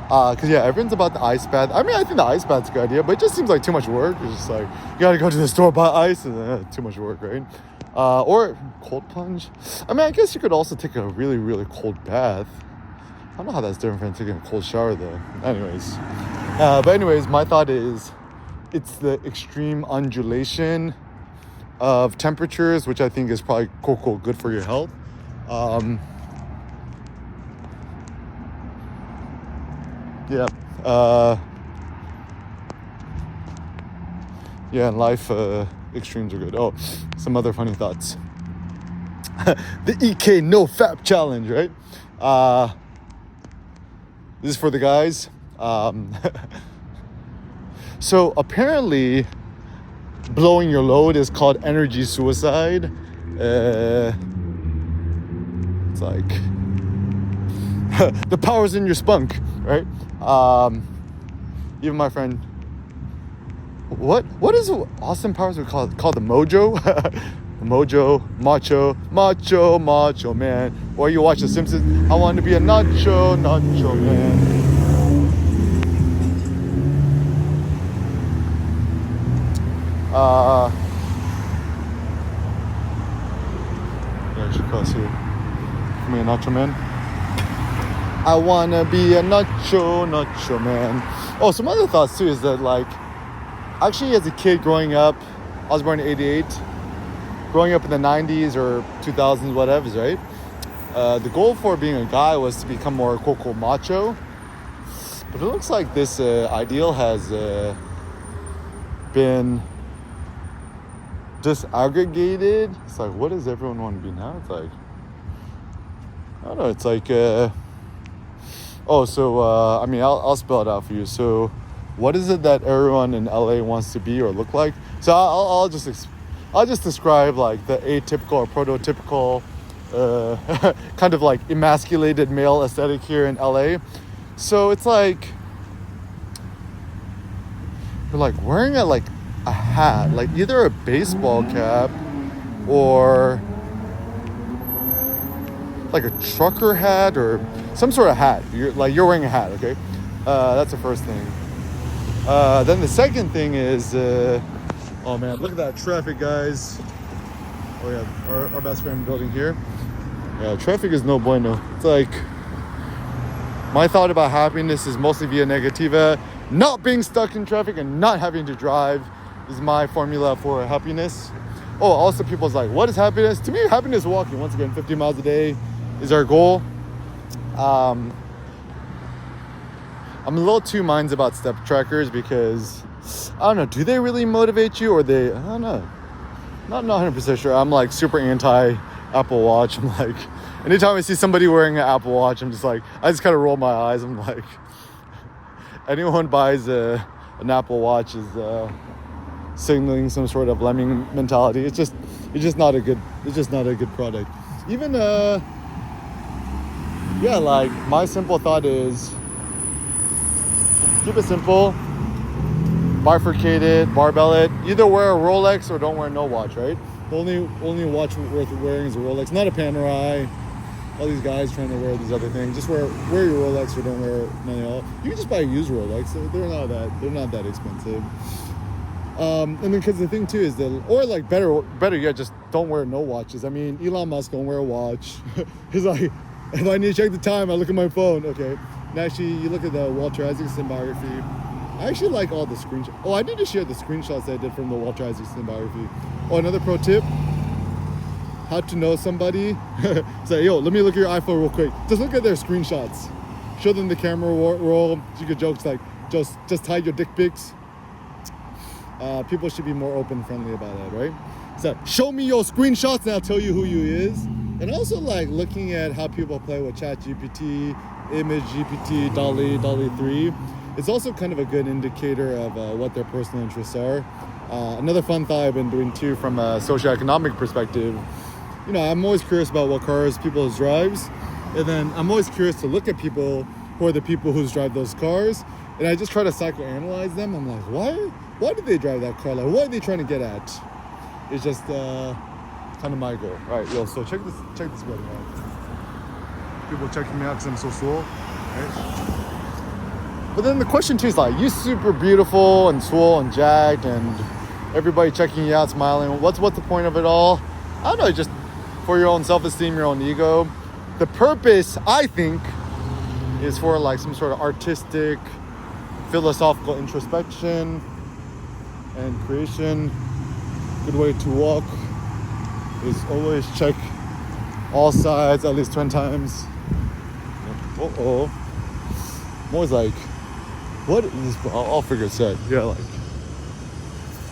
Because yeah, everyone's about the ice bath. I mean, I think the ice bath's a good idea, but it just seems like too much work. It's just like, you gotta go to the store, buy ice, and too much work, right? Or cold plunge. I mean, I guess you could also take a really cold bath. I don't know how that's different from taking a cold shower though. Anyways, my thought is it's the extreme undulation of temperatures, which I think is probably cool, good for your health. In life, extremes are good. Oh, some other funny thoughts. The EK No Fap Challenge, right? This is for the guys. So apparently, blowing your load is called energy suicide. It's like the power's in your spunk, right? Even my friend, what is Austin Powers would call the mojo? The mojo, macho man. Or you watch The Simpsons, I want to be a nacho man. Yeah, I should cross here. Me a nacho man. I wanna be a nacho man. Oh, some other thoughts too is that, like, actually as a kid growing up, I was born in 88, growing up in the 90s or 2000s, whatever, right? The goal for being a guy was to become more quote macho. But it looks like this ideal has been disaggregated. It's like, what does everyone want to be now? It's like, I don't know, it's like, I'll spell it out for you. So what is it that everyone in LA wants to be or look like? So I'll just describe like the atypical or prototypical kind of like emasculated male aesthetic here in LA. So it's like you're like wearing a hat, like either a baseball cap or like a trucker hat or some sort of hat. You're wearing a hat, okay? That's the first thing. Then the second thing is, oh man, look at that traffic, guys. Oh yeah, our best friend building here. Yeah, traffic is no bueno. It's like, My thought about happiness is mostly via negativa. Not being stuck in traffic and not having to drive is my formula for happiness. Oh, also people's like, what is happiness? To me, happiness is walking. Once again, 50 miles a day is our goal. I'm a little two minds about step trackers because, I don't know, do they really motivate you or I don't know. Not 100% sure. I'm like super anti Apple Watch. I'm like, anytime I see somebody wearing an Apple Watch, I'm just like, I just kind of roll my eyes. I'm like, anyone buys an Apple Watch is signaling some sort of lemming mentality. It's just not a good product. Even like my simple thought is keep it simple, bifurcate it, barbell it. Either wear a Rolex or don't wear no watch, right? The only watch worth wearing is a Rolex, not a Panerai. All these guys trying to wear these other things. Just wear your Rolex or don't wear none at all. You can just buy a used Rolex. They're not that expensive. And then because the thing too is that, or like better yet, just don't wear no watches. I mean, Elon Musk don't wear a watch. He's like, if I need to check the time, I look at my phone. Okay. And actually, you look at the Walter Isaacson biography. I actually like all the screenshots. Oh, I need to share the screenshots I did from the Walter Isaacson biography. Oh, another pro tip. How to know somebody. Say, yo, let me look at your iPhone real quick. Just look at their screenshots. Show them the camera roll. You could jokes like, just hide your dick pics. People should be more open friendly about that, right? So show me your screenshots and I'll tell you who you is. And also like looking at how people play with ChatGPT, Image GPT, DALL-E 3. It's also kind of a good indicator of what their personal interests are. Another fun thought I've been doing too from a socioeconomic perspective, you know, I'm always curious about what cars people drives. And then I'm always curious to look at people who are the people who drive those cars. And I just try to psychoanalyze them. I'm like, why did they drive that car? Like, what are they trying to get at? It's just kind of my goal. All right, yo, so check this building out. People checking me out because I'm so swole, right? But then the question too is like, you super beautiful and swole and jacked and everybody checking you out, smiling. What's the point of it all? I don't know, just for your own self-esteem, your own ego. The purpose, I think, is for like some sort of artistic, philosophical introspection and creation. Good way to walk is always check all sides at least 20 times. I'm always like, what is this? I'll figure it out. Yeah, like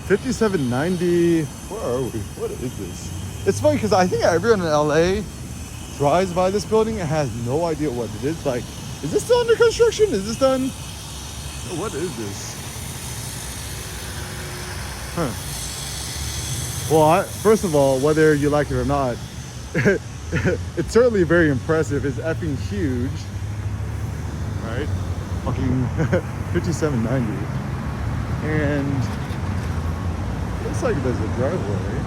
5790. Where are we? What is this? It's funny because I think everyone in LA drives by this building and has no idea what it is. Like, is this still under construction? Is this done? What is this? Well, first of all, whether you like it or not, it's certainly very impressive. It's effing huge, right? Fucking 5790, and it looks like there's a driveway.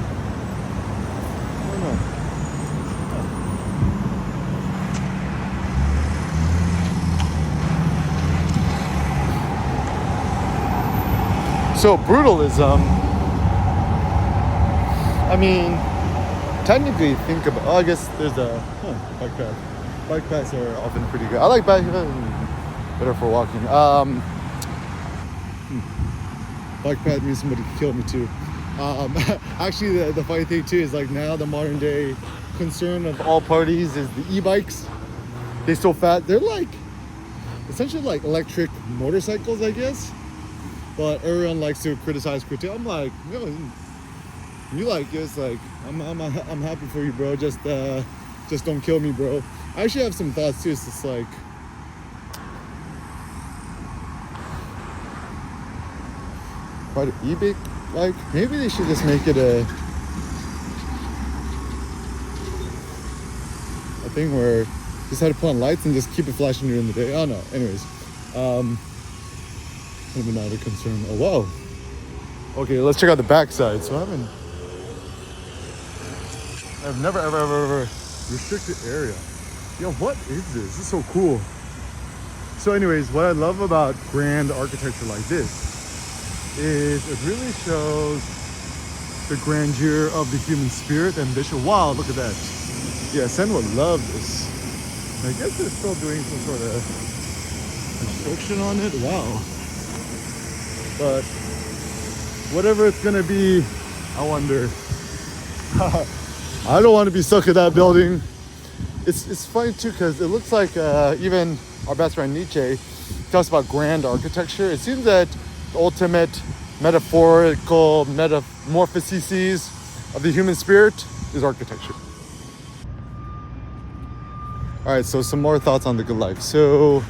I don't know. So brutalism, I mean, technically think about, I guess there's a bike path. Bike paths are often pretty good. I like bike better for walking. Bike path means somebody killed me too. Actually, the funny thing too is like now the modern day concern of all parties is the e-bikes. They're so fat. They're like essentially like electric motorcycles, I guess. But everyone likes to criticize. I'm like, you like it? It's like I'm happy for you, bro. Just don't kill me, bro. I actually have some thoughts too. It's just like, quite an e-bike. Like maybe they should just make it a thing where you just had to put on lights and just keep it flashing during the day. I don't know. Anyways, maybe not a concern. Oh wow. Okay, let's check out the backside. So I've never ever restricted area. Yo, what is this? This is so cool. So anyways, what I love about grand architecture like this is it really shows the grandeur of the human spirit and ambition. Wow, look at that. Yeah, Sen would love this. I guess they're still doing some sort of construction on it. Wow. But whatever it's gonna be, I wonder. I don't want to be stuck in that building. It's funny too because it looks like even our best friend Nietzsche talks about grand architecture. It seems that the ultimate metaphorical metamorphoses of the human spirit is architecture. All right, so some more thoughts on the good life. So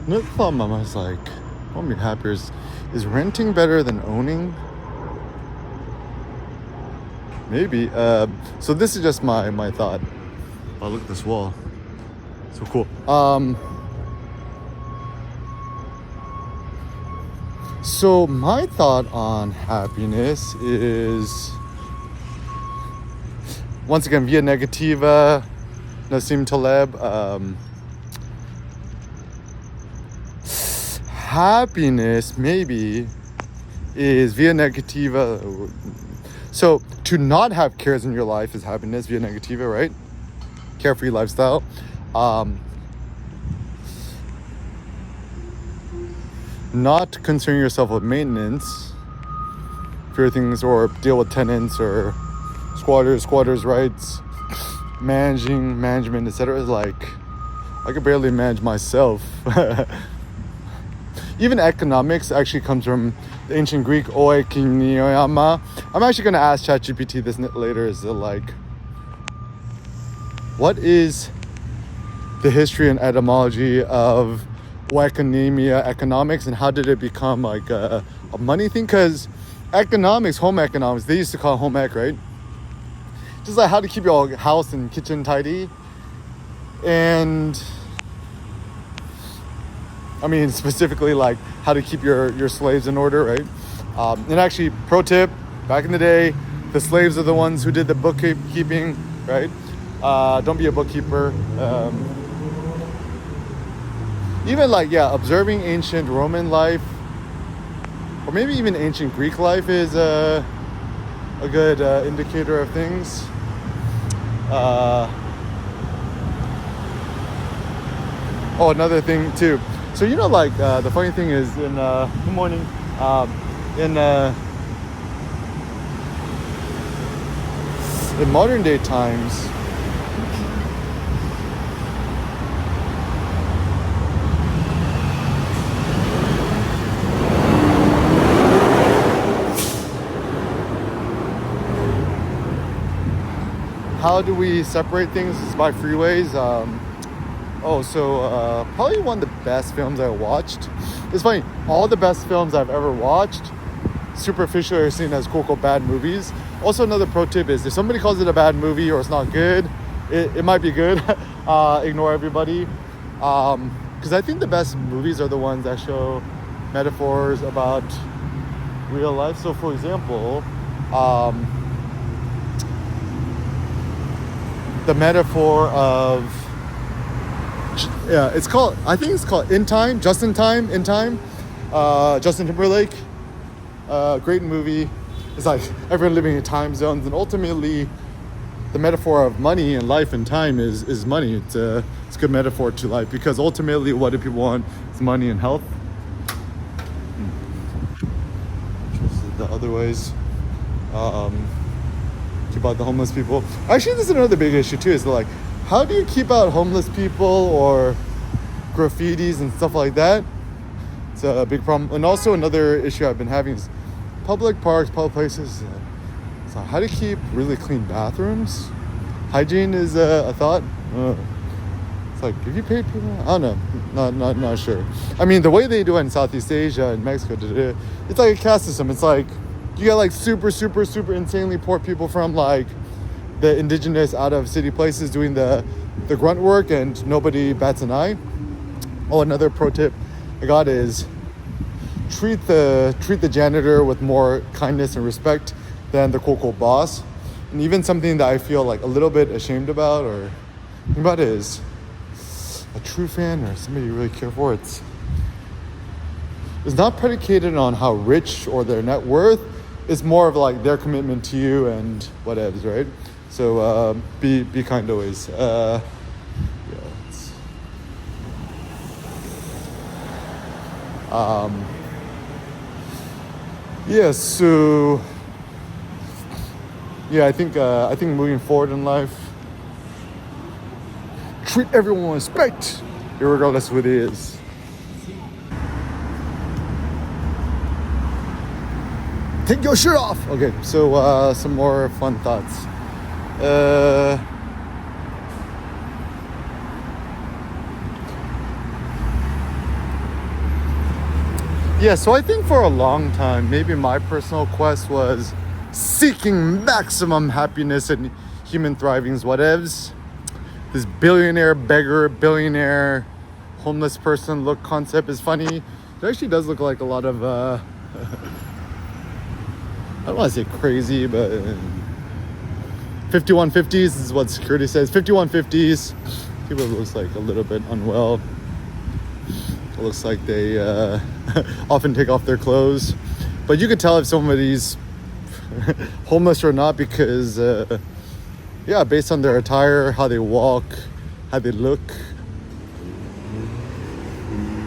another thought my mind was like, what made me happier is renting better than owning? Maybe. So this is just my thought. Oh, look at this wall. So cool. So my thought on happiness is, once again, via negativa, Nassim Taleb. Happiness maybe is via negativa. So to not have cares in your life is happiness via negativa, right? Carefree lifestyle. Not concern yourself with maintenance for things, or deal with tenants or squatters' rights, management, etc. Like, I could barely manage myself. Even economics actually comes from the ancient Greek oikonomy. I'm actually going to ask ChatGPT this later. Is like, what is the history and etymology of oikonomia, economics, and how did it become like a money thing? Because economics, home economics, they used to call it home ec, right? Just like how to keep your house and kitchen tidy. And I mean, specifically like how to keep your slaves in order, right? And actually, pro tip, back in the day, the slaves are the ones who did the bookkeeping, right? Don't be a bookkeeper. Even like, observing ancient Roman life, or maybe even ancient Greek life is a good indicator of things. Another thing too. So like the funny thing is in good morning, in modern day times, how do we separate things? It's by freeways. Probably one of the best films I watched. It's funny, all the best films I've ever watched superficially are seen as quote-unquote bad movies. Also, another pro tip is if somebody calls it a bad movie or it's not good, it might be good. Ignore everybody. Because I think the best movies are the ones that show metaphors about real life. So for example, the metaphor of, I think it's called In Time, Just in Time, In Time. Justin Timberlake, great movie. It's like everyone living in time zones, and ultimately the metaphor of money and life and time is money. It's a good metaphor to life, because ultimately what do people want? It's money and health. Just the other ways. Keep out the homeless people. Actually, this is another big issue too, is like, how do you keep out homeless people or graffitis and stuff like that? It's a big problem. And also another issue I've been having is public parks, public places. So how to keep really clean bathrooms? Hygiene is a thought. It's like, if you pay people, I don't know, not sure. I mean, the way they do it in Southeast Asia and Mexico, it's like a caste system. It's like, you got like super insanely poor people from like the indigenous out of city places doing the grunt work, and nobody bats an eye. Another pro tip I got is treat the janitor with more kindness and respect than the quote boss. And even something that I feel like a little bit ashamed about or thinking about is a true fan or somebody you really care for. It's not predicated on how rich or their net worth. it's more of like their commitment to you and whatevs, right? So be kind always. Yeah, yeah. So yeah, I think moving forward in life, treat everyone with respect, regardless of who it is. Take your shirt off. Okay, so some more fun thoughts. Yeah, so I think for a long time, maybe my personal quest was seeking maximum happiness and human thrivings, whatevs. This billionaire beggar, billionaire homeless person look concept is funny. It actually does look like a lot of I don't want to say crazy, but 5150s is what security says. 5150s. People looks like a little bit unwell. It looks like they often take off their clothes, but you can tell if somebody's homeless or not because yeah, based on their attire, how they walk, how they look.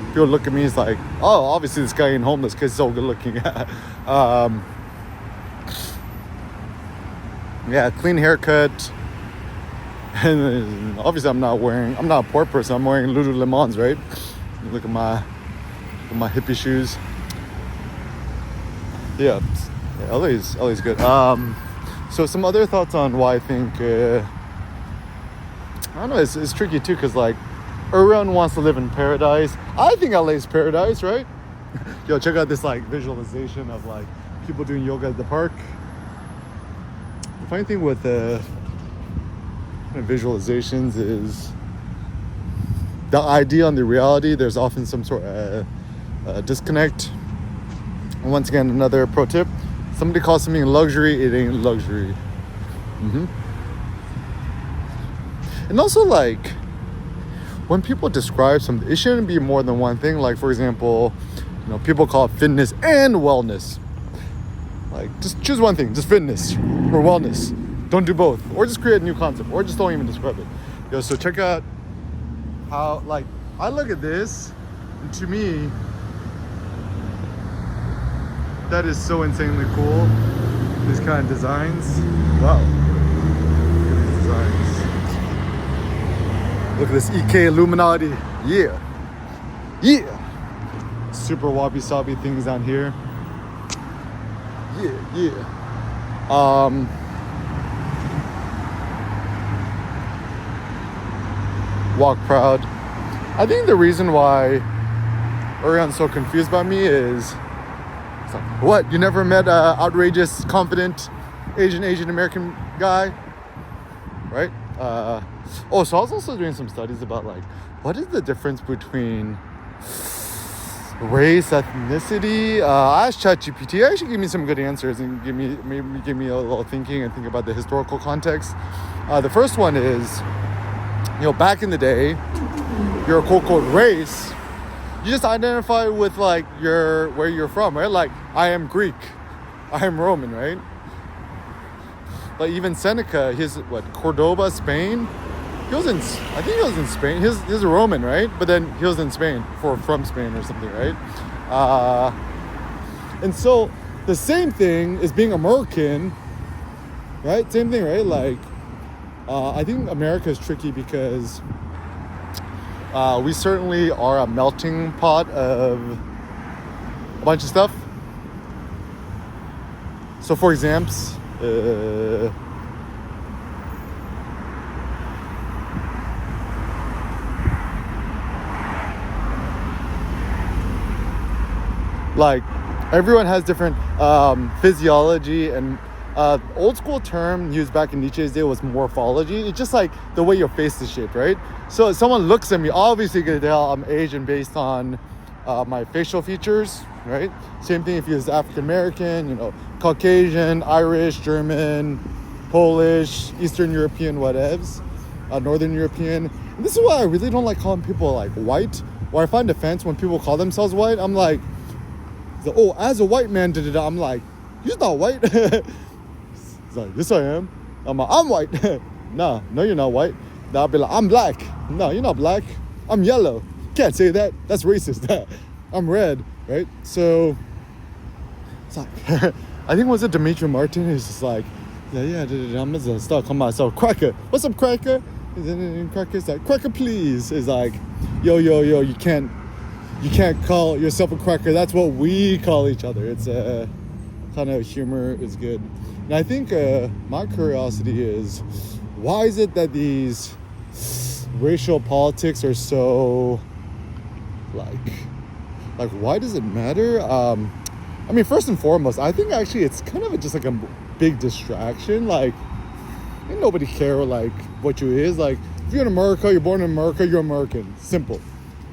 People look at me, it's like, oh, obviously this guy ain't homeless because he's so good looking. Yeah, clean haircut. And obviously I'm not a poor person, I'm wearing Lululemons, right? Look at my hippie shoes. Yeah, LA's good. So some other thoughts on why I think I don't know, it's tricky too, because like everyone wants to live in paradise. I think LA's paradise, right? Yo, check out this like visualization of like people doing yoga at the park. The funny thing with visualizations is the idea and the reality, there's often some sort of disconnect. And once again, another pro tip: somebody calls something luxury, it ain't luxury. And also, like, when people describe something, it shouldn't be more than one thing. Like, for example, people call it fitness and wellness. Like, just choose one thing, just fitness or wellness. Don't do both, or just create a new concept, or just don't even describe it. Yo, so check out how, like, I look at this, and to me, that is so insanely cool. These kind of designs. Wow. Look at these designs. Look at this EK Illuminati. Yeah. Yeah. Super wabi-sabi things down here. Yeah. Walk proud. I think the reason why Orion's so confused by me is, it's like, what? You never met an outrageous, confident Asian American guy, right? So I was also doing some studies about like, what is the difference between race, ethnicity? I asked ChatGPT. It actually gave me some good answers and give me a little thinking and think about the historical context. The first one is, back in the day, you're a quote race. You just identify with like where you're from, right? Like, I am Greek, I am Roman, right? Like even Seneca, Cordoba, Spain. I think he was in Spain. He's a Roman, right? But then he was in Spain from Spain or something, right? And so the same thing is being American, right? Same thing, right? Like, I think America is tricky because we certainly are a melting pot of a bunch of stuff. So for example, like everyone has different physiology, and old school term used back in Nietzsche's day was morphology. It's just like the way your face is shaped, right? So if someone looks at me, obviously you can tell I'm Asian based on my facial features, right? Same thing if you're African American, Caucasian, Irish, German, Polish, Eastern European, whatevs, Northern European. And this is why I really don't like calling people like white, or I find offense when people call themselves white. I'm like, as a white man, I'm like, you're not white. He's like, yes, I am. I'm like, I'm white. No, you're not white. I'll be like, I'm black. No, you're not black. I'm yellow. Can't say that. That's racist. I'm red, right? So it's like, I think was it Dimitri Martin? He's just like, yeah, I'm gonna start calling myself Cracker. What's up, Cracker? And then Cracker's like, Cracker, please. Is like, yo, you can't call yourself a cracker. That's what we call each other. It's kind of humor is good. And I think my curiosity is, why is it that these racial politics are so like why does it matter? I mean, first and foremost, I think actually it's kind of just like a big distraction. Like, ain't nobody care like what you is. Like, if you're in America, you're born in America, you're American. Simple.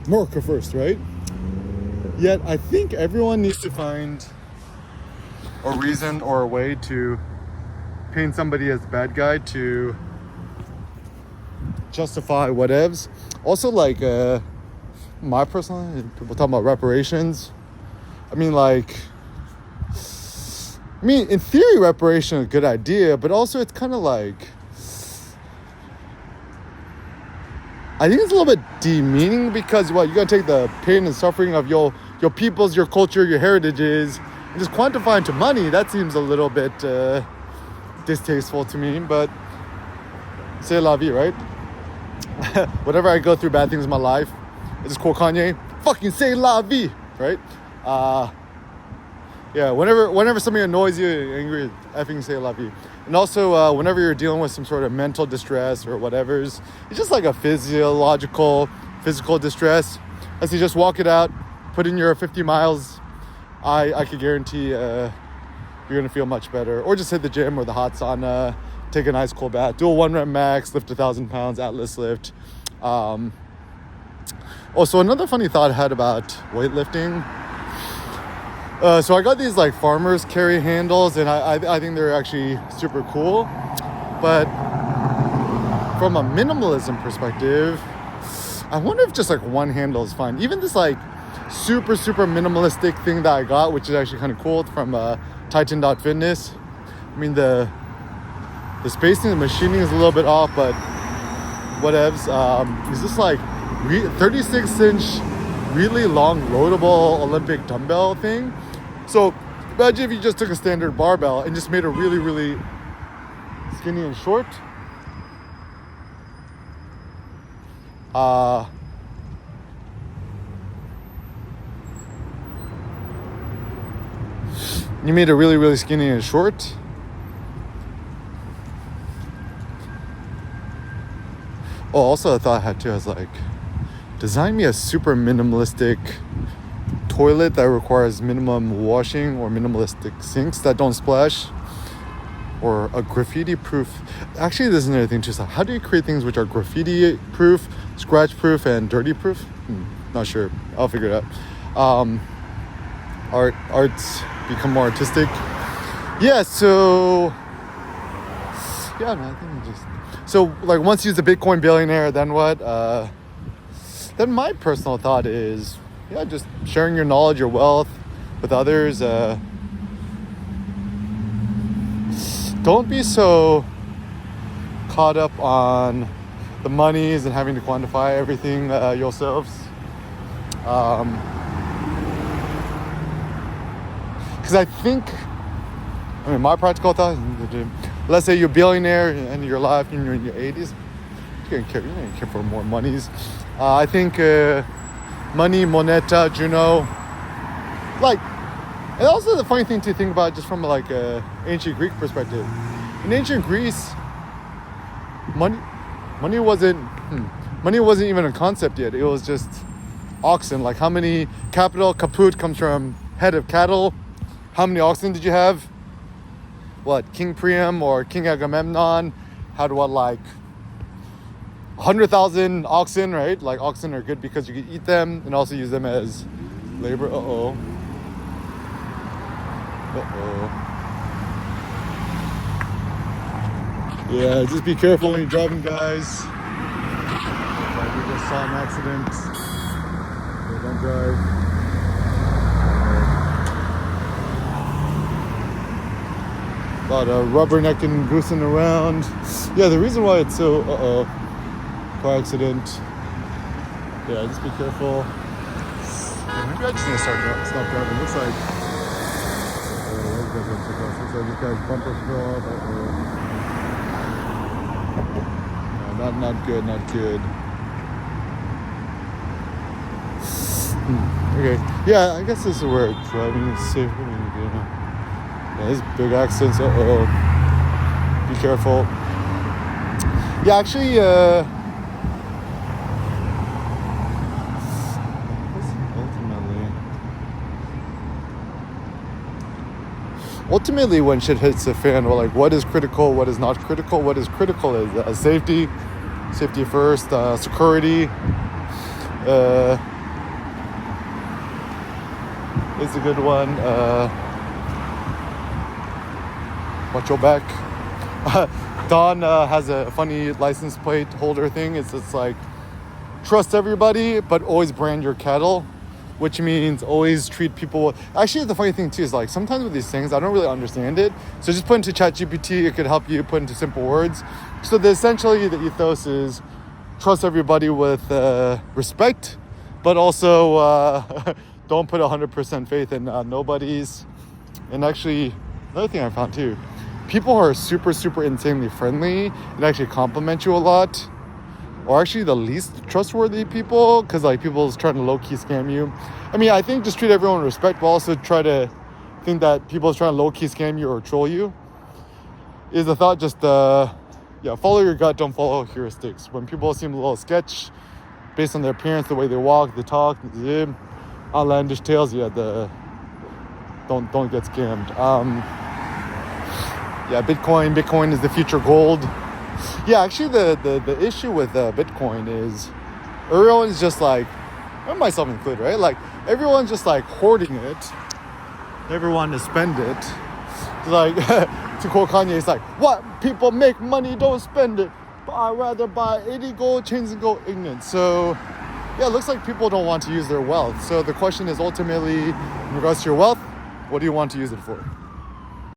America first, right? Yet I think everyone needs to find a reason or a way to paint somebody as a bad guy to justify whatevs. Also, like my personal, people talking about reparations. I mean, in theory, reparation is a good idea, but also it's kind of like, I think it's a little bit demeaning because you gotta take the pain and suffering of your peoples, your culture, your heritages, and just quantify into money. That seems a little bit distasteful to me, but c'est la vie, right? Whenever I go through bad things in my life, I just quote Kanye, fucking c'est la vie, right? Yeah, whenever somebody annoys you, angry, effing say la vie. And also, whenever you're dealing with some sort of mental distress or whatever's, it's just like a physical distress. As you just walk it out, put in your 50 miles, I could guarantee you're gonna feel much better. Or just hit the gym or the hot sauna, take a nice cold bath, do a 1 rep max, lift 1,000 pounds, Atlas lift. Also, another funny thought I had about weightlifting. So I got these like farmers carry handles, and I think they're actually super cool. But from a minimalism perspective, I wonder if just like one handle is fine. Even this like super minimalistic thing that I got, which is actually kind of cool, from Titan.Fitness. I mean, the spacing, the machining is a little bit off, but whatevs. Is this like 36-inch, really long, loadable Olympic dumbbell thing? So imagine if you just took a standard barbell and just made it really skinny and short. You made it really skinny and short. Oh, also a thought I had too, I was like, design me a super minimalistic toilet that requires minimum washing, or minimalistic sinks that don't splash, or a graffiti proof. Actually, there's another thing too. So how do you create things which are graffiti proof, scratch proof, and dirty proof? Not sure. I'll figure it out. Arts become more artistic. Yeah. So yeah, man. I think so. Like, once you're a Bitcoin billionaire, then what? Then my personal thought is, yeah, just sharing your knowledge, your wealth with others. Don't be so caught up on the monies and having to quantify everything yourselves. Because I think, my practical thought, let's say you're a billionaire and you're alive and you're in your 80s, you don't care for more monies. I think money, moneta, Juno, like, and also the funny thing to think about just from like a ancient Greek perspective. In ancient Greece, money wasn't even a concept yet. It was just oxen. Like, how many capital, kaput comes from head of cattle. How many oxen did you have? What, King Priam or King Agamemnon had what, like 100,000 oxen, right? Like, oxen are good because you can eat them and also use them as labor. Yeah, just be careful when you're driving, guys. Like, we just saw an accident. So don't drive. A lot of rubbernecking and goosing around. Yeah, the reason why it's so car accident. Yeah, just be careful. Yeah, maybe I just need to stop driving. Looks like looks like this guy's bumper fell off. No, not good, not good. Okay, yeah, I guess this is where driving is safe. Yeah, this big accidents. Be careful. Yeah, actually, ultimately, when shit hits the fan, we're like, what is critical? What is not critical? What is critical is safety first, security. Is a good one. Watch your back. Don has a funny license plate holder thing. It's like, trust everybody, but always brand your cattle, which means always treat people. Actually, the funny thing too is like sometimes with these things, I don't really understand it. So just put into ChatGPT, it could help you put into simple words. So essentially the ethos is trust everybody with respect, but also don't put 100% faith in nobody's. And actually, another thing I found too, people who are super, super insanely friendly and actually compliment you a lot are actually the least trustworthy people, because like people is trying to low-key scam you. I mean, I think just treat everyone with respect, but also try to think that people is trying to low-key scam you or troll you. Is the thought just, follow your gut, don't follow heuristics. When people seem a little sketch, based on their appearance, the way they walk, they talk, outlandish tales, don't get scammed. Bitcoin is the future gold. Yeah, actually the issue with Bitcoin is everyone's just like, and myself included, right? Like everyone's just like hoarding it. Everyone to spend it. Like to quote Kanye, it's like, what people make money, don't spend it. But I'd rather buy 80 gold chains and go ignorant. So yeah, it looks like people don't want to use their wealth. So the question is ultimately, in regards to your wealth, what do you want to use it for?